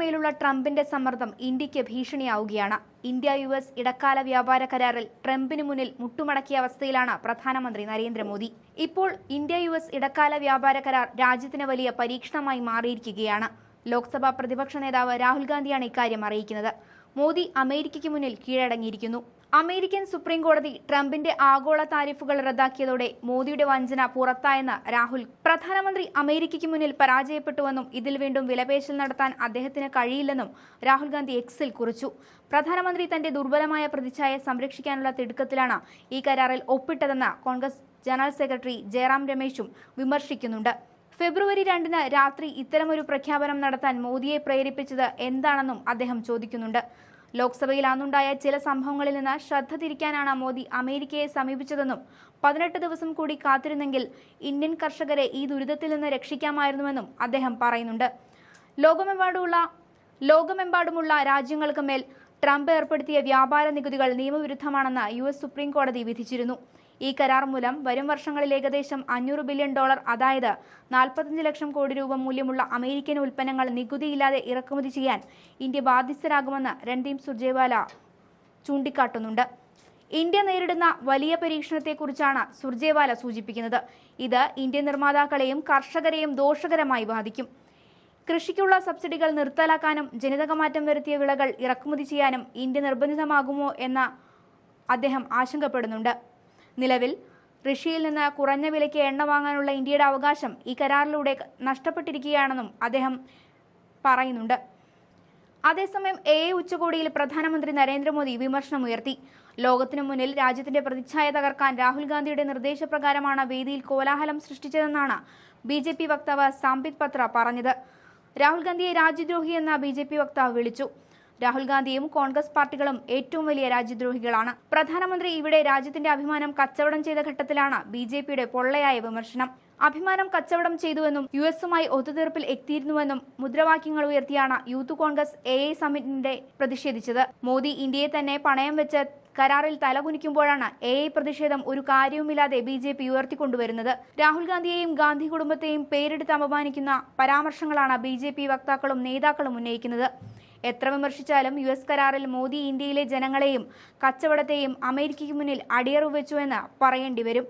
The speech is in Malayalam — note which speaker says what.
Speaker 1: മേലുള്ള ട്രംപിന്റെ സമ്മർദ്ദം ഇന്ത്യക്ക് ഭീഷണിയാവുകയാണ്. ഇന്ത്യ-US ഇടക്കാല വ്യാപാര കരാറിൽ ട്രംപിന് മുന്നിൽ മുട്ടുമടക്കിയ അവസ്ഥയിലാണ് പ്രധാനമന്ത്രി നരേന്ദ്രമോദി. ഇപ്പോൾ ഇന്ത്യ-US ഇടക്കാല വ്യാപാര കരാർ രാജ്യത്തിന് വലിയ പരീക്ഷണമായി മാറിയിരിക്കുകയാണ്. ലോക്സഭാ പ്രതിപക്ഷ നേതാവ് രാഹുൽ ഗാന്ധിയാണ് ഇക്കാര്യം അറിയിക്കുന്നത്. മോദി അമേരിക്കയ്ക്ക് മുന്നിൽ കീഴടങ്ങിയിരിക്കുന്നു. അമേരിക്കൻ സുപ്രീം കോടതി ട്രംപിന്റെ ആഗോള താരിഫുകൾ റദ്ദാക്കിയതോടെ മോദിയുടെ വഞ്ചന പുറത്തായെന്ന് രാഹുൽ. പ്രധാനമന്ത്രി അമേരിക്കയ്ക്ക് മുന്നിൽ പരാജയപ്പെട്ടുവെന്നും ഇതിൽ വീണ്ടും വിലപേശൽ നടത്താൻ അദ്ദേഹത്തിന് കഴിയില്ലെന്നും രാഹുൽ ഗാന്ധി എക്സിൽ കുറിച്ചു. പ്രധാനമന്ത്രി തന്റെ ദുർബലമായ പ്രതിച്ഛായ സംരക്ഷിക്കാനുള്ള തിടുക്കത്തിലാണ് ഈ കരാറിൽ ഒപ്പിട്ടതെന്ന് കോൺഗ്രസ് ജനറൽ സെക്രട്ടറി ജയറാം രമേശും വിമർശിക്കുന്നുണ്ട്. ഫെബ്രുവരി 2-ന് രാത്രി ഇത്തരമൊരു പ്രഖ്യാപനം നടത്താൻ മോദിയെ പ്രേരിപ്പിച്ചത് എന്താണെന്നും അദ്ദേഹം ചോദിക്കുന്നുണ്ട്. ലോക്സഭയിൽ അന്നുണ്ടായ ചില സംഭവങ്ങളിൽ നിന്ന് ശ്രദ്ധ തിരിക്കാനാണ് മോദി അമേരിക്കയെ സമീപിച്ചതെന്നും 18 ദിവസം കൂടി കാത്തിരുന്നെങ്കിൽ ഇന്ത്യൻ കർഷകരെ ഈ ദുരിതത്തിൽ നിന്ന് രക്ഷിക്കാമായിരുന്നുവെന്നും അദ്ദേഹം പറയുന്നുണ്ട്. ലോകമെമ്പാടുമുള്ള രാജ്യങ്ങൾക്ക് മേൽ ട്രംപ് ഏർപ്പെടുത്തിയ വ്യാപാര നികുതികൾ നിയമവിരുദ്ധമാണെന്ന് US സുപ്രീം കോടതി വിധിച്ചിരുന്നു. ഈ കരാർ മൂലം വരും വർഷങ്ങളിൽ ഏകദേശം $500 ബില്യൺ, അതായത് 45 ലക്ഷം കോടി രൂപ മൂല്യമുള്ള അമേരിക്കൻ ഉൽപ്പന്നങ്ങൾ നികുതിയില്ലാതെ ഇറക്കുമതി ചെയ്യാൻ ഇന്ത്യ ബാധ്യസ്ഥരാകുമെന്ന് രൺദീപ് സുർജേവാല ചൂണ്ടിക്കാട്ടുന്നുണ്ട്. ഇന്ത്യ നേരിടുന്ന വലിയ പരീക്ഷണത്തെക്കുറിച്ചാണ് സുർജേവാല സൂചിപ്പിക്കുന്നത്. ഇത് ഇന്ത്യൻ നിർമ്മാതാക്കളെയും കർഷകരെയും ദോഷകരമായി ബാധിക്കും. കൃഷിക്കുള്ള സബ്സിഡികൾ നിർത്തലാക്കാനും ജനിതകമാറ്റം വരുത്തിയ വിളകൾ ഇറക്കുമതി ചെയ്യാനും ഇന്ത്യ നിർബന്ധിതമാകുമോ എന്ന് അദ്ദേഹം ആശങ്കപ്പെടുന്നുണ്ട്. നിലവിൽ റഷ്യയിൽ നിന്ന് കുറഞ്ഞ വിലയ്ക്ക് എണ്ണ വാങ്ങാനുള്ള ഇന്ത്യയുടെ അവകാശം ഈ കരാറിലൂടെ നഷ്ടപ്പെട്ടിരിക്കുകയാണെന്നും അദ്ദേഹം പറയുന്നുണ്ട്. അതേസമയം ഉച്ചകോടിയിൽ പ്രധാനമന്ത്രി നരേന്ദ്രമോദി വിമർശനമുയർത്തി. ലോകത്തിനു മുന്നിൽ രാജ്യത്തിന്റെ പ്രതിച്ഛായ തകർക്കാൻ രാഹുൽ ഗാന്ധിയുടെ നിർദ്ദേശപ്രകാരമാണ് വേദിയിൽ കോലാഹലം സൃഷ്ടിച്ചതെന്നാണ് BJP വക്താവ് സാംബിത് പത്ര പറഞ്ഞത്. രാഹുൽ ഗാന്ധിയെ രാജ്യദ്രോഹിയെന്ന് BJP വക്താവ് വിളിച്ചു. രാഹുൽ ഗാന്ധിയും കോൺഗ്രസ് പാർട്ടികളും ഏറ്റവും വലിയ രാജ്യദ്രോഹികളാണ്. പ്രധാനമന്ത്രി ഇവിടെ രാജ്യത്തിന്റെ അഭിമാനം കച്ചവടം ചെയ്ത ഘട്ടത്തിലാണ് BJPയുടെ പൊള്ളയായ വിമർശനം. അഭിമാനം കച്ചവടം ചെയ്തുവെന്നും US-ഉമായി ഒത്തുതീർപ്പിൽ എത്തിയിരുന്നുവെന്നും മുദ്രാവാക്യങ്ങൾ ഉയർത്തിയാണ് യൂത്ത് കോൺഗ്രസ് സമ്മിറ്റിന്റെ പ്രതിഷേധിച്ചത്. മോദി ഇന്ത്യയെ തന്നെ പണയം വെച്ച് കരാറിൽ തലകുനിക്കുമ്പോഴാണ് പ്രതിഷേധം ഒരു കാര്യവുമില്ലാതെ BJP ഉയർത്തിക്കൊണ്ടുവരുന്നത്. രാഹുൽ ഗാന്ധിയെയും ഗാന്ധി കുടുംബത്തെയും പേരെടുത്ത് അപമാനിക്കുന്ന പരാമർശങ്ങളാണ് BJP വക്താക്കളും നേതാക്കളും ഉന്നയിക്കുന്നത്. എത്ര വിമർശിച്ചാലും US കരാറിൽ മോദി ഇന്ത്യയിലെ ജനങ്ങളെയും കച്ചവടത്തെയും അമേരിക്കയ്ക്ക് മുന്നിൽ അടിയറവ് വെച്ചുവെന്ന് പറയേണ്ടി വരും.